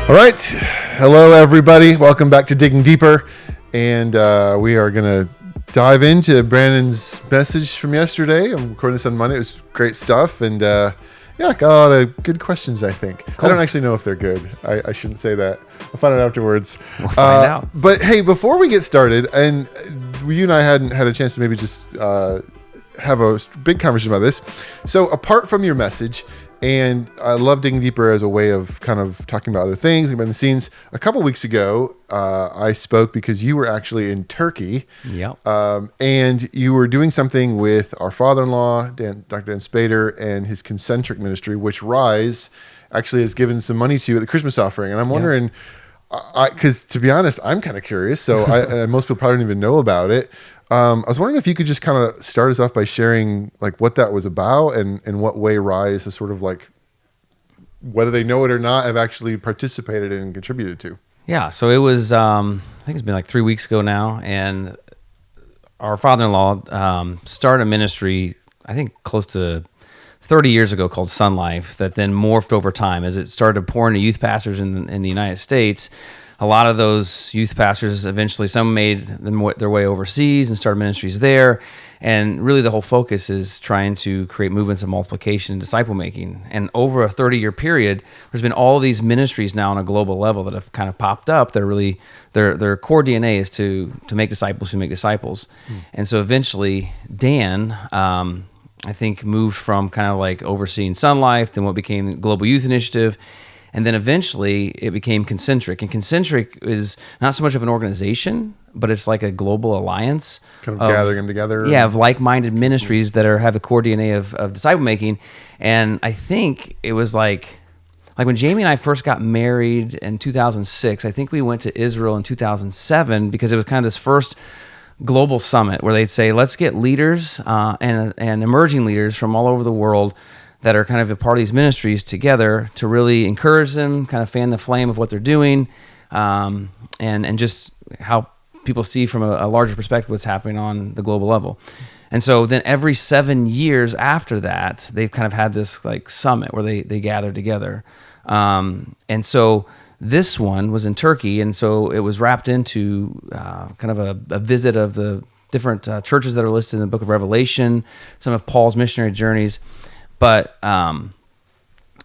All right. Hello, everybody. Welcome back to Digging Deeper. And we are going to dive into Brandon's message from yesterday. I'm recording this on Monday. It was great stuff. And got a lot of good questions, I think. Cool. I don't actually know if they're good. I shouldn't say that. I'll find out afterwards. We'll find out. But hey, before we get started, and you and I hadn't had a chance to maybe just have a big conversation about this. So apart from your message, and I love Digging Deeper as a way of kind of talking about other things, behind the scenes. A couple weeks ago, I spoke because you were actually in Turkey. Yep. And you were doing something with our father-in-law, Dr. Dan Spader, and his Concentric ministry, which Rise actually has given some money to at the Christmas offering. And I'm wondering, because to be honest, I'm kind of curious. So and most people probably don't even know about it. I was wondering if you could just kind of start us off by sharing like what that was about and what way Rise has sort of like, whether they know it or not, have actually participated in and contributed to. Yeah, so it was, I think it's been like 3 weeks ago now, and our father-in-law started a ministry, I think close to 30 years ago, called Sun Life, that then morphed over time as it started to pour into youth pastors in the United States. A lot of those youth pastors eventually, some made their way overseas and started ministries there. And really the whole focus is trying to create movements of multiplication and disciple making. And over a 30-year period, there's been all these ministries now on a global level that have kind of popped up. They're really, their core DNA is to make disciples who make disciples. And so eventually Dan, I think, moved from kind of like overseeing Sun Life to what became the Global Youth Initiative. And then eventually it became Concentric. And Concentric is not so much of an organization, but it's like a global alliance. Kind of gathering them together. Yeah, of like-minded ministries that have the core DNA of disciple making. And I think it was like when Jamie and I first got married in 2006, I think we went to Israel in 2007 because it was kind of this first global summit where they'd say, let's get leaders and emerging leaders from all over the world that are kind of a part of these ministries together to really encourage them, kind of fan the flame of what they're doing, and just how people see from a larger perspective what's happening on the global level. And so then every 7 years after that, they've kind of had this like summit where they gather together. And so this one was in Turkey, and so it was wrapped into kind of a visit of the different churches that are listed in the book of Revelation, some of Paul's missionary journeys. But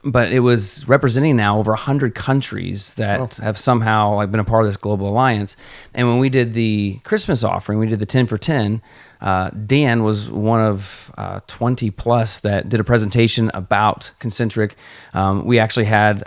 it was representing now over 100 countries that have somehow like been a part of this global alliance. And when we did the Christmas offering, we did the 10 for 10. Dan was one of 20 plus that did a presentation about Concentric. We actually had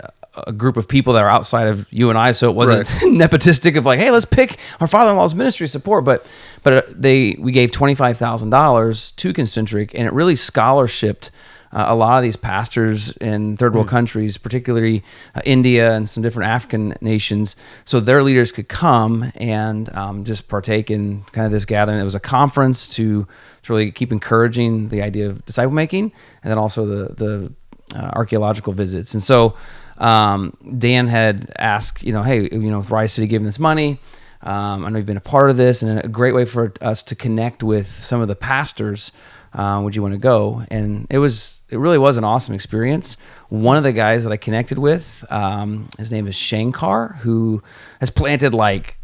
a group of people that are outside of you and I, so it wasn't nepotistic of like, hey, let's pick our father-in-law's ministry support. But we gave $25,000 to Concentric, and it really scholarshiped a lot of these pastors in third world countries, particularly India and some different African nations, so their leaders could come and just partake in kind of this gathering. It was a conference to really keep encouraging the idea of disciple making, and then also the archaeological visits. And so Dan had asked, hey, with Rise City giving this money, I know you've been a part of this, and a great way for us to connect with some of the pastors. Would you want to go? And it really was an awesome experience. One of the guys that I connected with, his name is Shankar, who has planted like,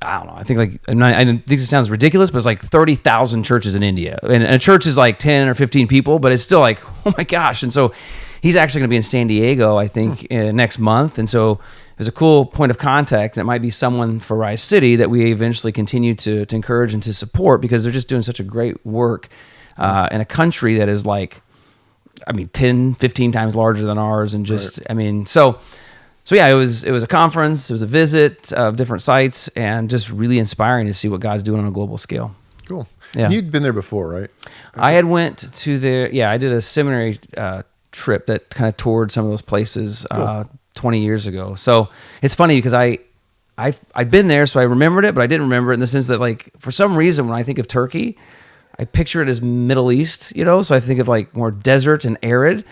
I don't know, I think I think this sounds ridiculous, but it's like 30,000 churches in India. And a church is like 10 or 15 people, but it's still like, oh my gosh. And so he's actually going to be in San Diego, I think, next month. And so there's a cool point of contact, and it might be someone for Rise City that we eventually continue to encourage and to support, because they're just doing such a great work in a country that is like, 10, 15 times larger than ours. And just, so yeah, it was a conference, it was a visit of different sites, and just really inspiring to see what God's doing on a global scale. Cool. Yeah. You'd been there before, right? I had went to I did a seminary trip that kind of toured some of those places 20 years ago. So it's funny because I'd been there, so I remembered it, but I didn't remember it in the sense that, like, for some reason, when I think of Turkey, I picture it as Middle East, so I think of like more desert and arid,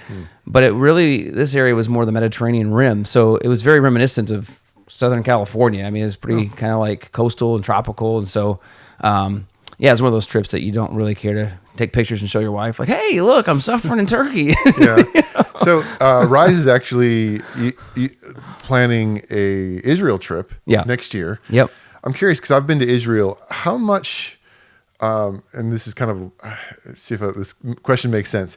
but this area was more the Mediterranean rim. So it was very reminiscent of Southern California. It's pretty kind of like coastal and tropical. And so yeah, it's one of those trips that you don't really care to take pictures and show your wife, like, hey, look, I'm suffering in Turkey. Yeah. So Rise is actually planning a Israel trip next year. Yep. I'm curious because I've been to Israel. How much, and this is kind of, see if this question makes sense.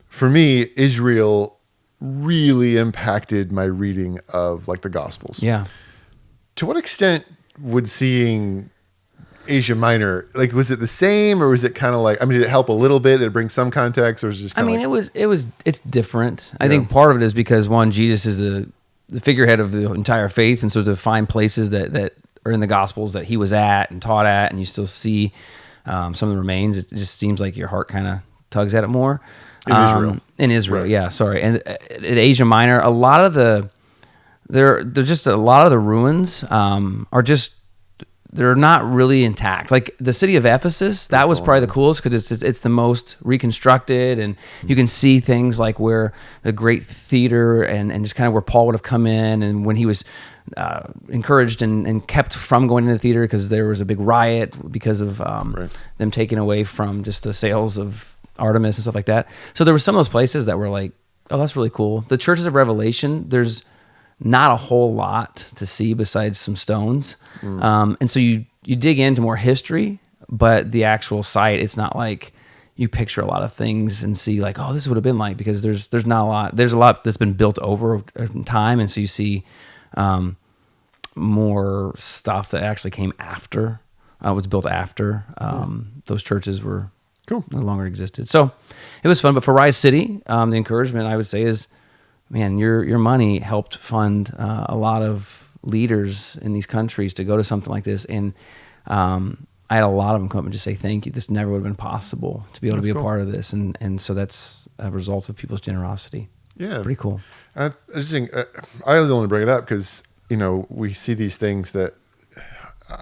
For me, Israel really impacted my reading of like the Gospels. Yeah. To what extent would seeing Asia Minor, like, was it the same, or was it kind of like, I mean, did it help a little bit? Did it bring some context, or was it just kind of it's different. I think part of it is because one, Jesus is the figurehead of the entire faith. And so to find places that are in the Gospels that he was at and taught at, and you still see some of the remains, it just seems like your heart kind of tugs at it more. In Israel, right. Yeah, sorry. And in Asia Minor, a lot of the ruins are just, they're not really intact. Like the city of Ephesus, that was probably the coolest because it's the most reconstructed, and you can see things like where the great theater and just kind of where Paul would have come in, and when he was encouraged and kept from going into the theater because there was a big riot because of them taking away from just the sales of Artemis and stuff like that. So there were some of those places that were like, oh, that's really cool. The churches of Revelation, there's not a whole lot to see besides some stones. And so you dig into more history, but the actual site, it's not like you picture a lot of things and see like, oh, this would have been like, because there's not a lot. There's a lot that's been built over time. And so you see more stuff that actually came after, was built after those churches were no longer existed. So it was fun. But for Rise City, the encouragement I would say is, man, your money helped fund a lot of leaders in these countries to go to something like this. And I had a lot of them come up and just say, thank you. This never would have been possible to be able to be a part of this. And so that's a result of people's generosity. Yeah. Pretty cool. I only want to bring it up because, we see these things that,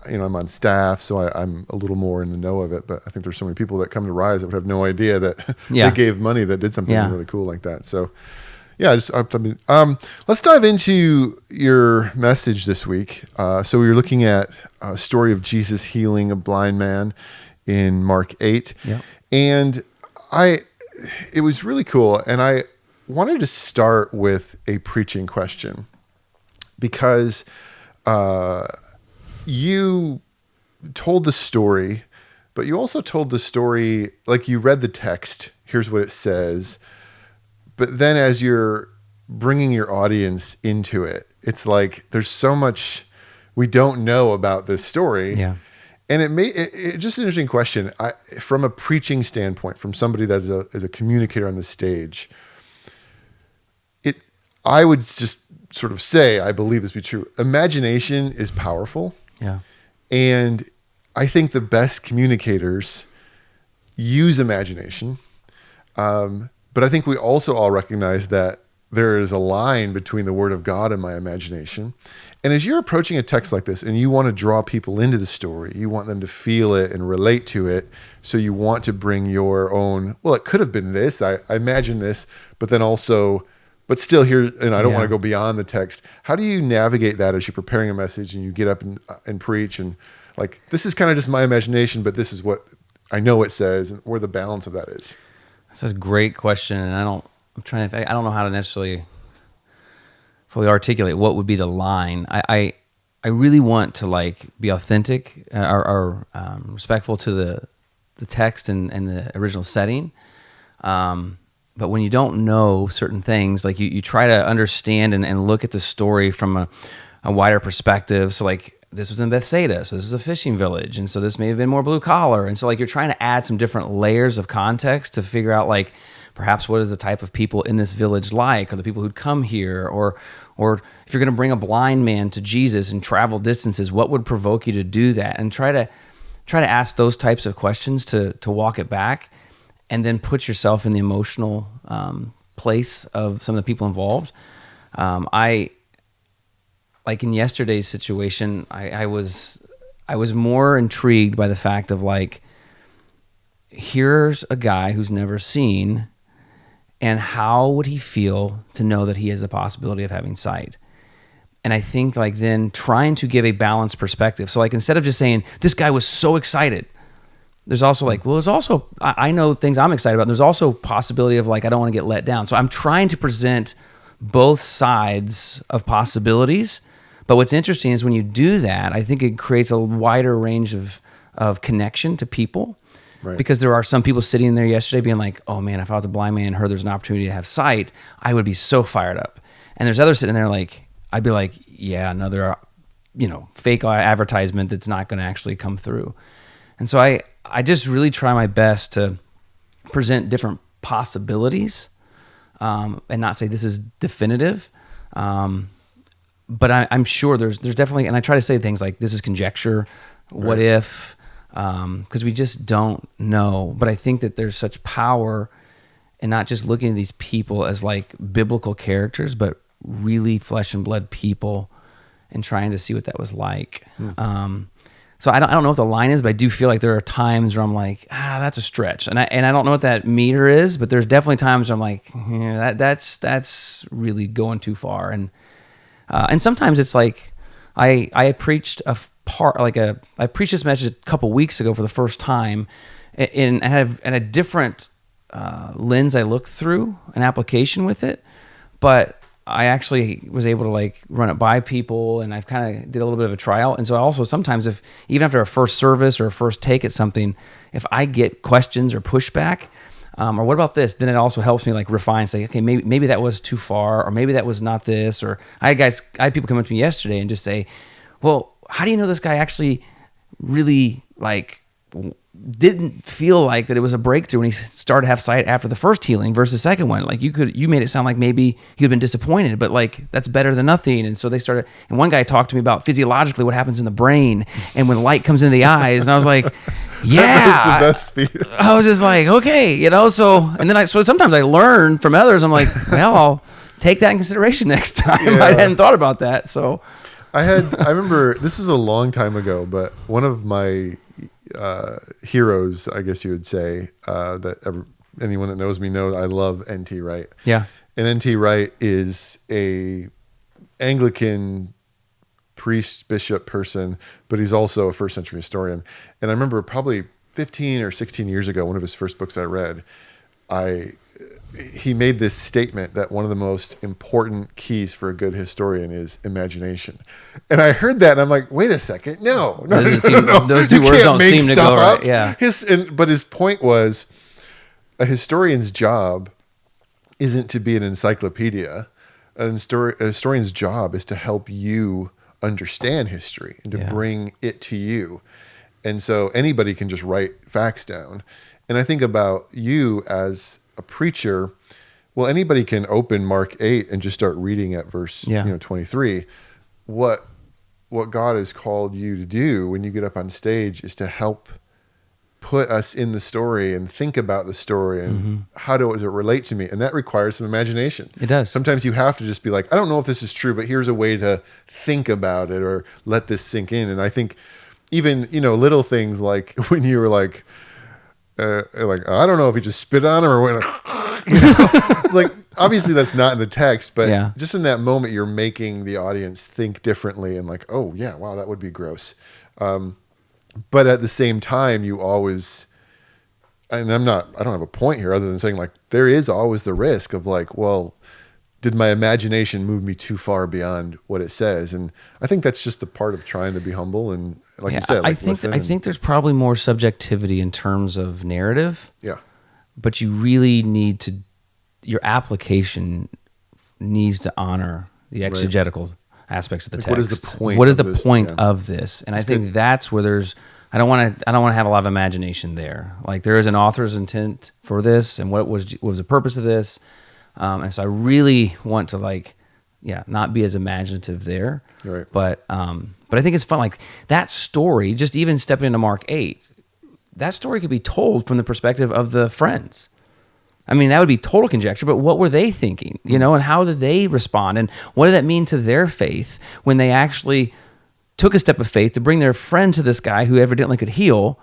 I'm on staff, so I'm a little more in the know of it, but I think there's so many people that come to Rise that would have no idea that they gave money that did something really cool like that. So yeah, let's dive into your message this week. So we were looking at a story of Jesus healing a blind man in Mark 8. Yeah. And it was really cool. And I wanted to start with a preaching question because, you told the story, but you also told the story, like you read the text, here's what it says. But then as you're bringing your audience into it, it's like there's so much we don't know about this story. Yeah. And it just an interesting question. From a preaching standpoint, from somebody that is a communicator on the stage, I would just sort of say, I believe this to be true. Imagination is powerful. Yeah. And I think the best communicators use imagination. But I think we also all recognize that there is a line between the word of God and my imagination. And as you're approaching a text like this and you want to draw people into the story, you want them to feel it and relate to it. So you want to bring your own, well, it could have been this, I imagine this, but then also, but still here, and I don't want to go beyond the text. How do you navigate that as you're preparing a message and you get up and preach and like, this is kind of just my imagination, but this is what I know it says and where the balance of that is? That's a great question. And I don't know how to necessarily fully articulate what would be the line. I really want to like be authentic or respectful to the text and the original setting. But when you don't know certain things, like you try to understand and look at the story from a wider perspective. So like this was in Bethsaida, so this is a fishing village. And so this may have been more blue collar. And so like you're trying to add some different layers of context to figure out like perhaps what is the type of people in this village like, or the people who'd come here, or if you're going to bring a blind man to Jesus and travel distances, what would provoke you to do that? And try to ask those types of questions to walk it back. And then put yourself in the emotional place of some of the people involved. Like in yesterday's situation, I was more intrigued by the fact of like, here's a guy who's never seen, and how would he feel to know that he has the possibility of having sight? And I think like then trying to give a balanced perspective. So like instead of just saying, this guy was so excited, there's also like, well, there's also, I know things I'm excited about. There's also possibility of like, I don't want to get let down. So I'm trying to present both sides of possibilities. But what's interesting is when you do that, I think it creates a wider range of connection to people. Right. Because there are some people sitting there yesterday being like, oh man, if I was a blind man and heard there's an opportunity to have sight, I would be so fired up. And there's others sitting there like, I'd be like, yeah, another, fake advertisement that's not going to actually come through. And so I just really try my best to present different possibilities and not say this is definitive. But I'm sure there's definitely, and I try to say things like this is conjecture, what if, because we just don't know. But I think that there's such power in not just looking at these people as like biblical characters, but really flesh and blood people and trying to see what that was like. So I don't know what the line is, but I do feel like there are times where I'm like, that's a stretch. And I don't know what that meter is, but there's definitely times where I'm like, that's really going too far. And sometimes it's like, I preached I preached this message a couple weeks ago for the first time and have a different lens I looked through, an application with it, but I actually was able to like run it by people, and I've kind of did a little bit of a trial. And so I also sometimes, if even after a first service or a first take at something, if I get questions or pushback, or what about this, then it also helps me like refine, say, okay, maybe that was too far, or maybe that was not this. Or I had people come up to me yesterday and just say, well, how do you know this guy actually really like didn't feel like that it was a breakthrough when he started to have sight after the first healing versus the second one? Like you made it sound like maybe he'd been disappointed, but like that's better than nothing. And so they started, and one guy talked to me about physiologically what happens in the brain and when light comes into the eyes. And I was like, yeah, that was the best feeling. I was just like, okay, so, and then so sometimes I learn from others. I'm like, well, I'll take that in consideration next time. Yeah. I hadn't thought about that. So I remember this was a long time ago, but one of my heroes, I guess you would say, anyone that knows me knows I love N.T. Wright. yeah. And N.T. Wright is a Anglican priest, bishop person, but he's also a first century historian. And I remember probably 15 or 16 years ago, one of his first books I read, he made this statement that one of the most important keys for a good historian is imagination. And I heard that and I'm like, wait a second. No. Those two words don't seem to go right. Yeah. But his point was a historian's job isn't to be an encyclopedia. A historian's job is to help you understand history and to bring it to you. And so anybody can just write facts down. And I think about you as a preacher. Well, anybody can open Mark 8 and just start reading at verse 23. What God has called you to do when you get up on stage is to help put us in the story and think about the story and how does it relate to me? And that requires some imagination. It does. Sometimes you have to just be like, I don't know if this is true, but here's a way to think about it or let this sink in. And I think even, little things like when you were like, I don't know if he just spit on him or went, like, obviously that's not in the text, but just in that moment, you're making the audience think differently and like, oh yeah, wow, that would be gross. But at the same time, you always, and I don't have a point here other than saying like, there is always the risk of like, well, did my imagination move me too far beyond what it says? And I think that's just a part of trying to be humble. And like you said, like I think there's probably more subjectivity in terms of narrative. Yeah. But you really need to, your application needs to honor the exegetical aspects of the text. What is the point? What is the point of this? And I think that's where there's, I don't want to have a lot of imagination there. Like there is an author's intent for this, and what was the purpose of this? And so I really want to not be as imaginative there. Right. But I think it's fun. Like that story, just even stepping into Mark 8, that story could be told from the perspective of the friends. I mean, that would be total conjecture, but what were they thinking, and how did they respond? And what did that mean to their faith when they actually took a step of faith to bring their friend to this guy who evidently could heal,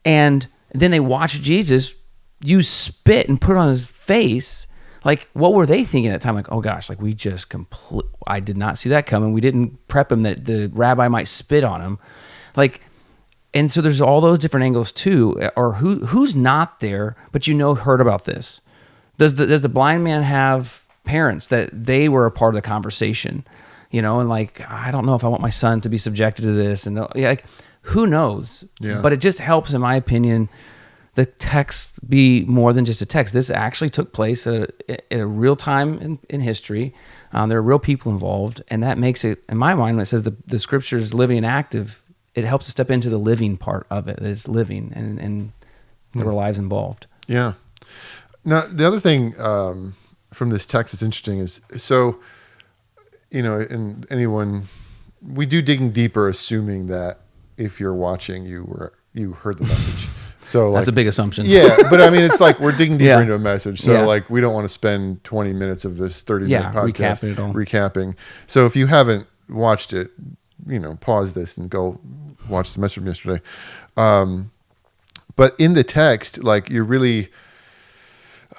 and then they watched Jesus use spit and put it on his face? Like, what were they thinking at the time? Like, oh gosh, like we just I did not see that coming. We didn't prep him that the rabbi might spit on him. Like, And so there's all those different angles too, or who's not there, but heard about this. Does the blind man have parents that they were a part of the conversation, and like, I don't know if I want my son to be subjected to this, and like, who knows? Yeah. But it just helps, in my opinion, the text be more than just a text. This actually took place at a real time in history. There are real people involved, and that makes it, in my mind, when it says the scripture is living and active, it helps to step into the living part of it. That it's living, and there were lives involved. Yeah. Now, the other thing from this text that's interesting is, so, and anyone, we do digging deeper, assuming that if you're watching, you heard the message. So that's a big assumption. Yeah, but I mean, it's like we're digging deeper into a message. So Yeah. like, we don't want to spend 20 minutes of this 30-minute podcast recapping it all. recapping. So if you haven't watched it, pause this and go watch the message from yesterday. But in the text, like, you're really,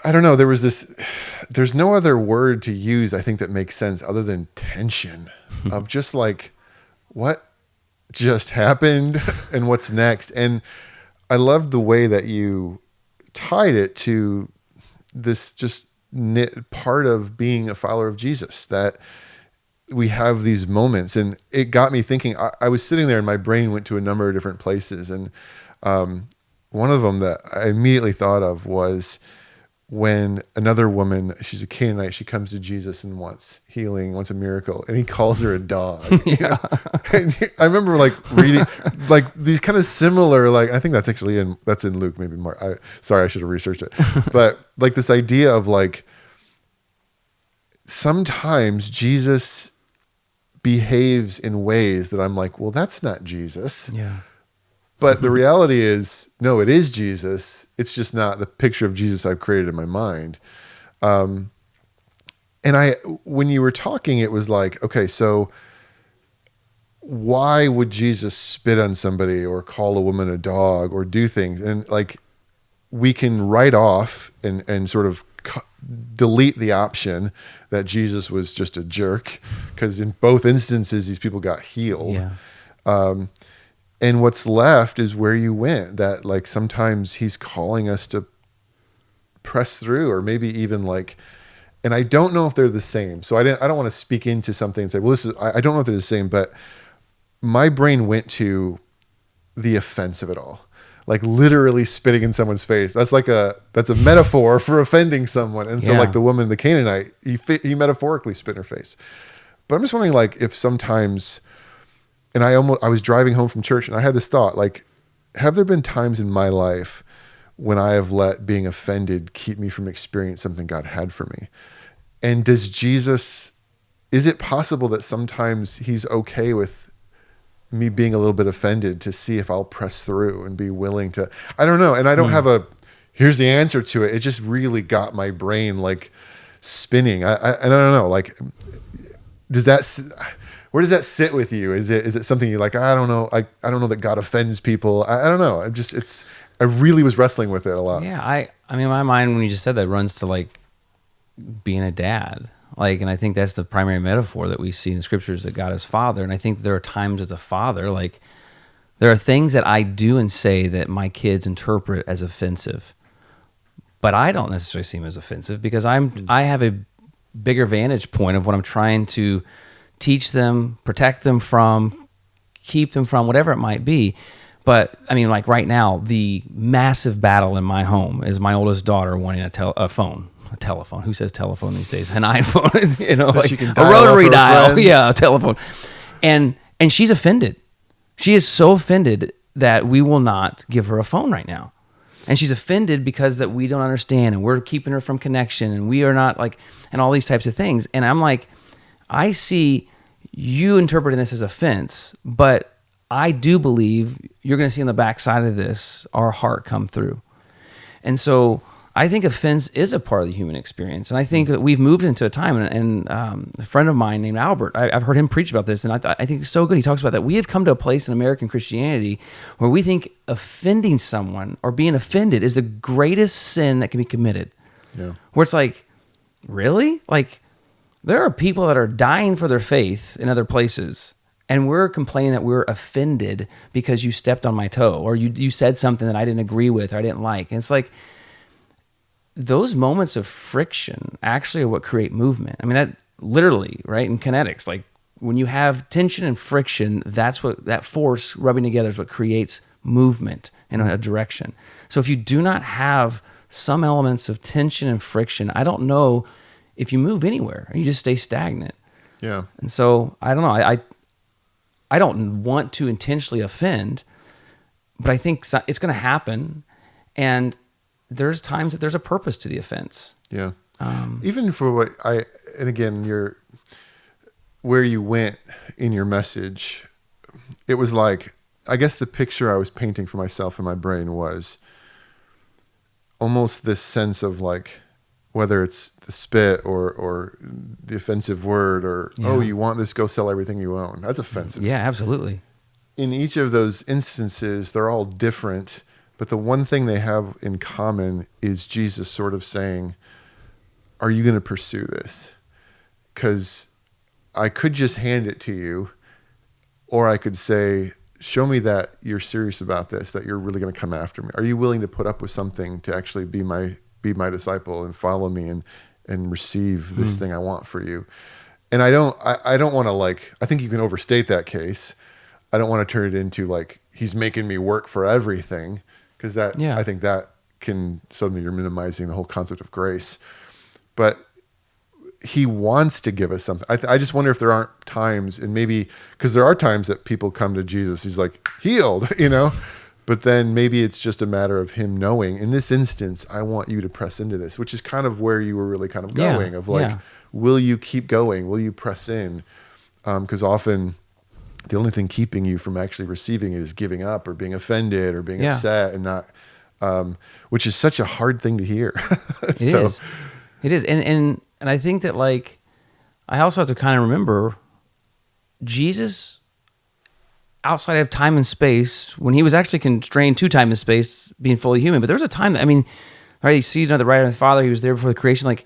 I don't know, there's no other word to use, I think, that makes sense other than tension of just like, what just happened and what's next. And I loved the way that you tied it to this just part of being a follower of Jesus, that we have these moments. And it got me thinking. I was sitting there and my brain went to a number of different places. And one of them that I immediately thought of was when another woman, she's a Canaanite, she comes to Jesus and wants healing, wants a miracle, and he calls her a dog. Yeah. And I remember like reading like these kind of similar, like, I think that's actually that's in Luke, maybe more. Sorry, I should have researched it. But like this idea of like, sometimes Jesus behaves in ways that I'm like, well, that's not Jesus. Yeah. But the reality is, no, it is Jesus. It's just not the picture of Jesus I've created in my mind. And when you were talking, it was like, okay, so why would Jesus spit on somebody or call a woman a dog or do things? And like, we can write off and sort of delete the option that Jesus was just a jerk, because in both instances, these people got healed. Yeah. And what's left is where you went, that like sometimes he's calling us to press through, or maybe even like, and I don't know if they're the same. So I don't want to speak into something and say, well, I don't know if they're the same, but my brain went to the offense of it all. Like literally spitting in someone's face. That's a metaphor for offending someone. And so like the woman, the Canaanite, he metaphorically spit in her face. But I'm just wondering, like, if sometimes, and I was driving home from church and I had this thought, like, have there been times in my life when I have let being offended keep me from experiencing something God had for me? And is it possible that sometimes he's okay with me being a little bit offended to see if I'll press through and be willing to, I don't know. And I don't have here's the answer to it. It just really got my brain like spinning. I don't know, like, where does that sit with you? Is it something you're like, I don't know. I don't know that God offends people. I don't know. I really was wrestling with it a lot. Yeah. I mean, my mind, when you just said that, runs to like being a dad. Like, and I think that's the primary metaphor that we see in the scriptures, that God is Father. And I think there are times as a father, like, there are things that I do and say that my kids interpret as offensive, but I don't necessarily see them as offensive, because I have a bigger vantage point of what I'm trying to teach them, protect them from, keep them from, whatever it might be. But I mean, like right now, the massive battle in my home is my oldest daughter wanting a telephone. Who says telephone these days? An iPhone, So like she can a dial rotary up her dial. friends. Yeah, a telephone. And she's offended. She is so offended that we will not give her a phone right now. And she's offended because that we don't understand, and we're keeping her from connection, and we are not like, and all these types of things. And I'm like, I see you interpreting this as offense, but I do believe you're going to see on the backside of this, our heart come through. And so I think offense is a part of the human experience. And I think that we've moved into a time, and a friend of mine named Albert, I've heard him preach about this, and I think it's so good. He talks about that. We have come to a place in American Christianity where we think offending someone or being offended is the greatest sin that can be committed. Yeah. Where it's like, really? Like, there are people that are dying for their faith in other places, And we're complaining that we're offended because you stepped on my toe, or you said something that I didn't agree with or I didn't like. And it's like those moments of friction actually are what create movement. I mean, that literally, right? In kinetics, like when you have tension and friction, that's what that force rubbing together is what creates movement in a direction. So if you do not have some elements of tension and friction, I don't know if you move anywhere. You just stay stagnant. Yeah. And so I don't know. I don't want to intentionally offend, but I think it's going to happen. And there's times that there's a purpose to the offense. Yeah. Even for and again, where you went in your message, it was like, I guess the picture I was painting for myself in my brain was almost this sense of like, whether it's the spit or the offensive word or, oh, you want this, go sell everything you own. That's offensive. Yeah, absolutely. In each of those instances, they're all different, but the one thing they have in common is Jesus sort of saying, are you going to pursue this? Because I could just hand it to you, or I could say, show me that you're serious about this, that you're really going to come after me. Are you willing to put up with something to actually be my disciple and follow me and receive this thing I want for you? And I don't want to, like, I think you can overstate that case. I don't want to turn it into like, he's making me work for everything. Cause I think that can suddenly you're minimizing the whole concept of grace, but he wants to give us something. I just wonder if there aren't times, and maybe because there are times that people come to Jesus, he's like healed, but then maybe it's just a matter of him knowing, in this instance, I want you to press into this, which is kind of where you were really kind of going of like, will you keep going? Will you press in? Because often the only thing keeping you from actually receiving it is giving up or being offended or being upset and not, which is such a hard thing to hear. It is. And I think that, like, I also have to kind of remember Jesus outside of time and space, when he was actually constrained to time and space, being fully human. But there was a time that, I mean, right, he's seated on the right hand of the Father, he was there before the creation. Like,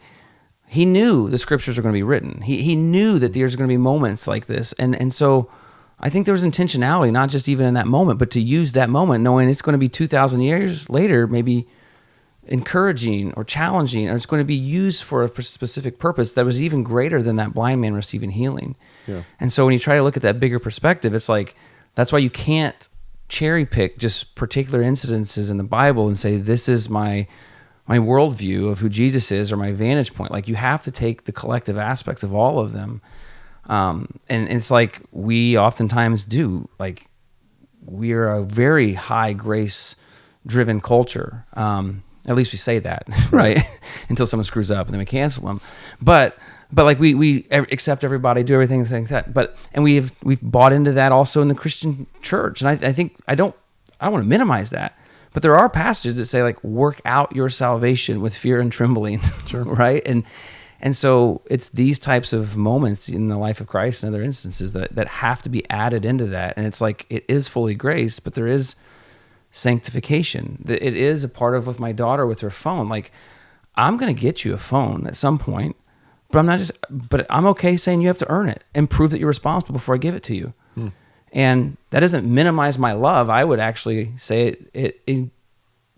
he knew the scriptures were going to be written. He knew that there's going to be moments like this. And so I think there was intentionality, not just even in that moment, but to use that moment knowing it's going to be 2,000 years later, maybe encouraging or challenging, or it's going to be used for a specific purpose that was even greater than that blind man receiving healing. Yeah. And so when you try to look at that bigger perspective, it's like, that's why you can't cherry pick just particular incidences in the Bible and say, this is my worldview of who Jesus is, or my vantage point. Like, you have to take the collective aspects of all of them. And it's like we oftentimes do. Like, we are a very high grace driven culture. At least we say that, right? Until someone screws up and then we cancel them. But like we accept everybody, do everything like that. And we've bought into that also in the Christian church. And I think I don't want to minimize that. But there are passages that say, like, work out your salvation with fear and trembling, sure. Right? And so it's these types of moments in the life of Christ and other instances that have to be added into that. And it's like, it is fully grace, but there is sanctification. It is a part of, with my daughter with her phone. Like, I'm going to get you a phone at some point, but I'm okay saying you have to earn it and prove that you're responsible before I give it to you. And that doesn't minimize my love. I would actually say it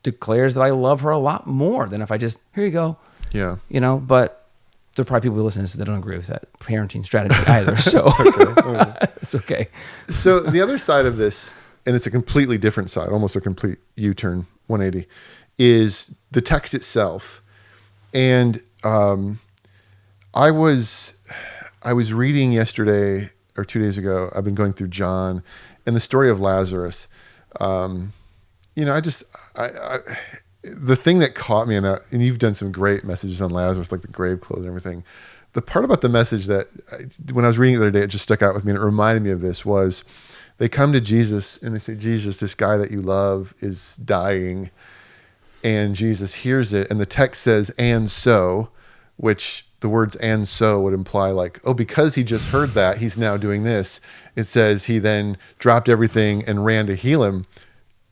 declares that I love her a lot more than if I just, here you go. Yeah. But there are probably people who listen to this that don't agree with that parenting strategy either. So it's okay. So the other side of this, and it's a completely different side, almost a complete U-turn 180, is the text itself. And I was reading yesterday or 2 days ago, I've been going through John and the story of Lazarus. The thing that caught me in that, and you've done some great messages on Lazarus, like the grave clothes and everything. The part about the message that when I was reading it the other day, it just stuck out with me and it reminded me of this was, they come to Jesus and they say, Jesus, this guy that you love is dying. And Jesus hears it. And the text says, and so, which the words and so would imply like, oh, because he just heard that, he's now doing this. It says he then dropped everything and ran to heal him.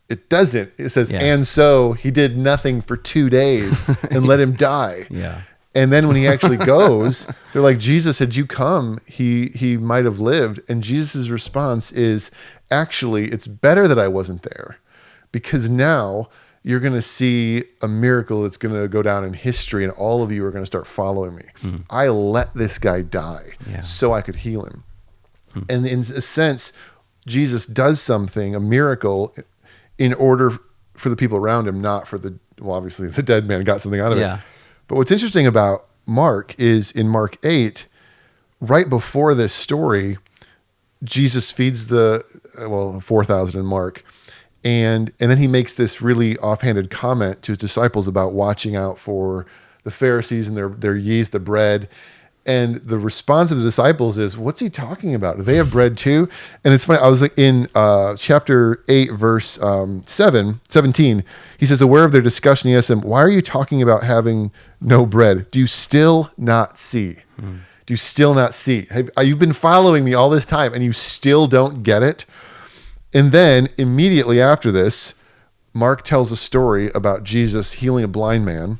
It doesn't. It says, and so he did nothing for 2 days and let him die. Yeah. And then when he actually goes, they're like, Jesus, had you come, he might have lived. And Jesus' response is, actually, it's better that I wasn't there, because now you're going to see a miracle that's going to go down in history, and all of you are going to start following me. I let this guy die so I could heal him. And in a sense, Jesus does something, a miracle, in order for the people around him, not for obviously the dead man got something out of it. But what's interesting about Mark is in Mark 8, right before this story, Jesus feeds the 4,000 in Mark. And then he makes this really offhanded comment to his disciples about watching out for the Pharisees and their yeast, the bread. And the response of the disciples is, what's he talking about? Do they have bread too? And it's funny. I was like in chapter 8, verse 17. He says, aware of their discussion, he asked them, why are you talking about having no bread? Do you still not see? Do you still not see? You've been following me all this time and you still don't get it? And then immediately after this, Mark tells a story about Jesus healing a blind man.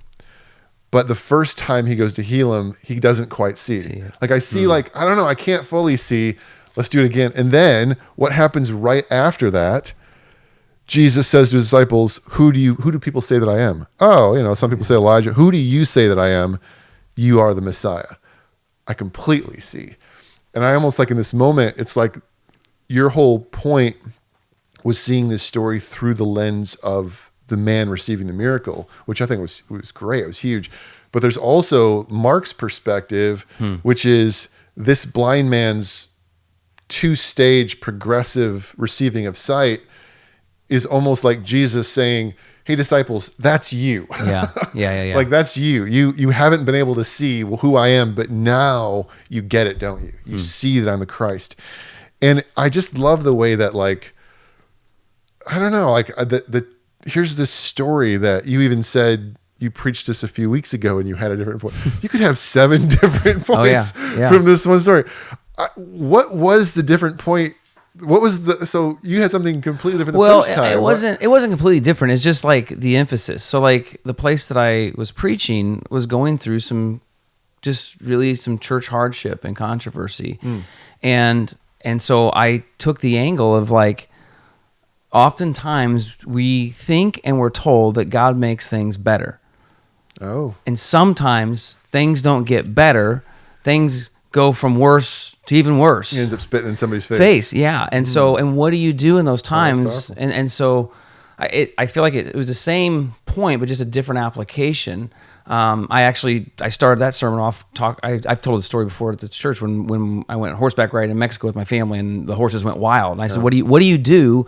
But the first time he goes to heal him, he doesn't quite see. Like I see, I don't know, I can't fully see. Let's do it again. And then what happens right after that? Jesus says to his disciples, who do people say that I am? Oh, some people say Elijah. Who do you say that I am? You are the Messiah. I completely see. And I almost like in this moment, it's like your whole point was seeing this story through the lens of the man receiving the miracle, which I think was great. It was huge. But there's also Mark's perspective, which is this blind man's 2-stage progressive receiving of sight is almost like Jesus saying, hey, disciples, that's you. Yeah. Like that's you. You haven't been able to see who I am, but now you get it, don't you? You see that I'm the Christ. And I just love the way that, like, I don't know, like here's this story that you even said you preached this a few weeks ago and you had a different point. You could have 7 different points from this one story. What was the different point? What was so you had something completely different the first time. It wasn't completely different. It's just like the emphasis. So like the place that I was preaching was going through some church hardship and controversy. And so I took the angle of like, oftentimes we think and we're told that God makes things better. Oh. And sometimes things don't get better. Things go from worse to even worse. He ends up spitting in somebody's face. Yeah. And so, and what do you do in those times? And so I feel like it was the same point, but just a different application. I started that sermon off I've told the story before at the church when I went horseback riding in Mexico with my family and the horses went wild. And I said, what do you do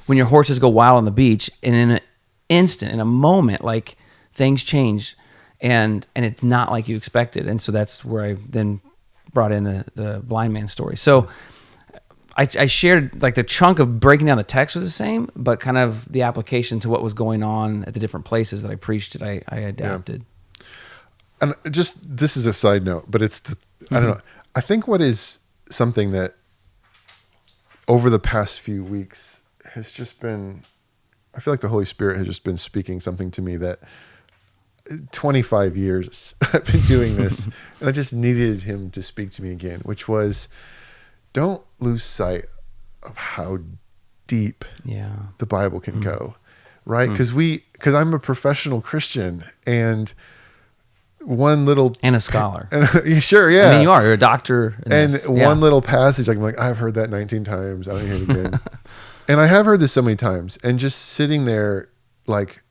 when your horses go wild on the beach, and in an instant, in a moment, like things change and it's not like you expected. And so that's where I then brought in the blind man story. So I shared like the chunk of breaking down the text was the same, but kind of the application to what was going on at the different places that I preached it, I adapted. And just, this is a side note, but it's, I don't know. I think what is something that over the past few weeks has just been, I feel like the Holy Spirit has just been speaking something to me that 25 years I've been doing this and I just needed him to speak to me again, which was, don't lose sight of how deep the Bible can go, right? Because I'm a professional Christian and one little and a scholar. Sure, yeah. I mean, you're a doctor. One little passage, I'm like, I've heard that 19 times. I don't hear it again. And I have heard this so many times, and just sitting there, like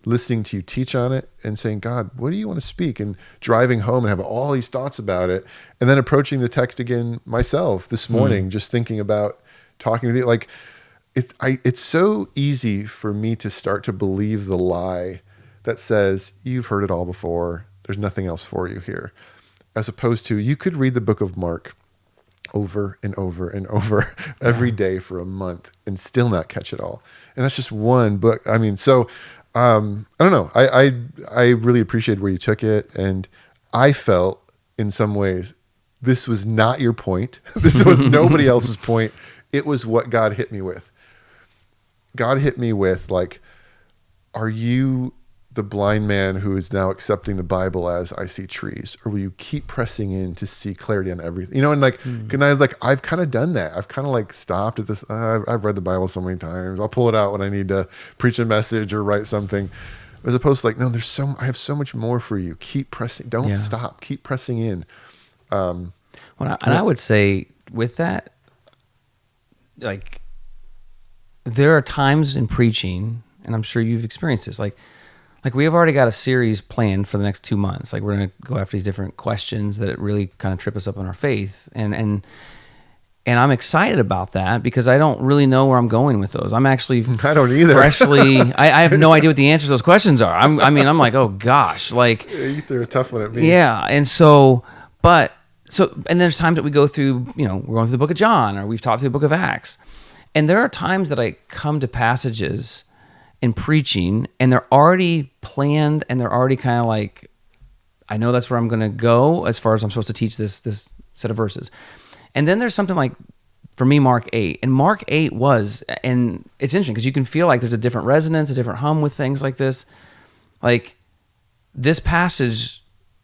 listening to you teach on it and saying, God, what do you want to speak? And driving home and have all these thoughts about it, and then approaching the text again myself this morning, just thinking about talking with you. Like, it's so easy for me to start to believe the lie that says you've heard it all before. There's nothing else for you here, as opposed to you could read the book of Mark over and over and over every day for a month and still not catch it all. And that's just one book. I mean, so I don't know. I really appreciate where you took it. And I felt in some ways, this was not your point. This was nobody else's point. It was what God hit me with. God hit me with, like, are you the blind man who is now accepting the Bible as I see trees, or will you keep pressing in to see clarity on everything? You know, and like, and I was like, I've kind of done that. I've kind of like stopped at this. I've read the Bible so many times. I'll pull it out when I need to preach a message or write something, as opposed to like, no, I have so much more for you. Keep pressing. Don't stop. Keep pressing in. I would say with that, like, there are times in preaching, and I'm sure you've experienced this, like we have already got a series planned for the next 2 months. Like, we're going to go after these different questions that really kind of trip us up on our faith. And I'm excited about that because I don't really know where I'm going with those. I'm actually I don't either. Freshly, I have no idea what the answers to those questions are. I'm like, oh gosh, like, you threw a tough one at me. Yeah. And and there's times that we go through, we're going through the book of John, or we've taught through the book of Acts. And there are times that I come to passages in preaching and they're already planned and they're already kind of like, I know that's where I'm going to go as far as I'm supposed to teach this set of verses. And then there's something like, for me, Mark 8. And Mark 8 and it's interesting because you can feel like there's a different resonance, a different hum with things like this. Like, this passage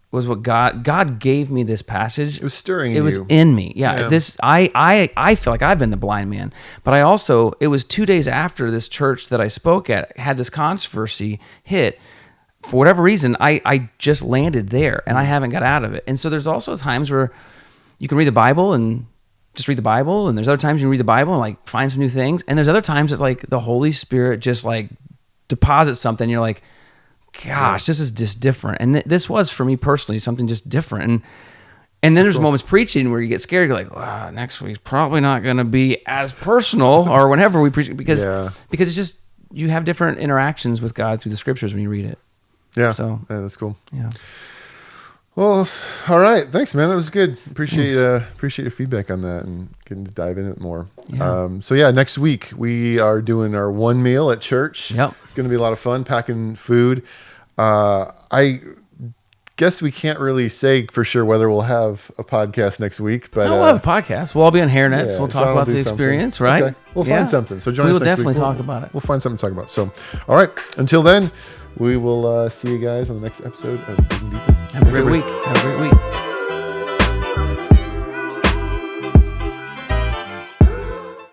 was what God gave me this passage. It was stirring It was in me. Yeah. I feel like I've been the blind man, but it was 2 days after this church that I spoke at had this controversy hit. For whatever reason, I just landed there and I haven't got out of it. And so there's also times where you can read the Bible and just read the Bible. And there's other times you can read the Bible and like find some new things. And there's other times that like the Holy Spirit just like deposits something. And you're like, gosh, this is just different. And this was, for me personally, something just different. And then there's moments preaching where you get scared. You're like, wow, next week's probably not going to be as personal, or whenever we preach, because it's just, you have different interactions with God through the scriptures when you read it. Yeah. So that's cool. Yeah. Well, all right. Thanks, man. That was good. Appreciate your feedback on that and getting to dive in it more. Yeah. Next week we are doing our one meal at church. Yep. It's going to be a lot of fun, packing food. I guess we can't really say for sure whether we'll have a podcast next week, but we'll have a podcast. We'll all be on Hairnets. We'll talk about the experience, right? Okay. We'll find something. So join us We will next definitely week. talk about it. We'll find something to talk about. So, all right. Until then, we will see you guys on the next episode of Digging Deeper. Have a great week.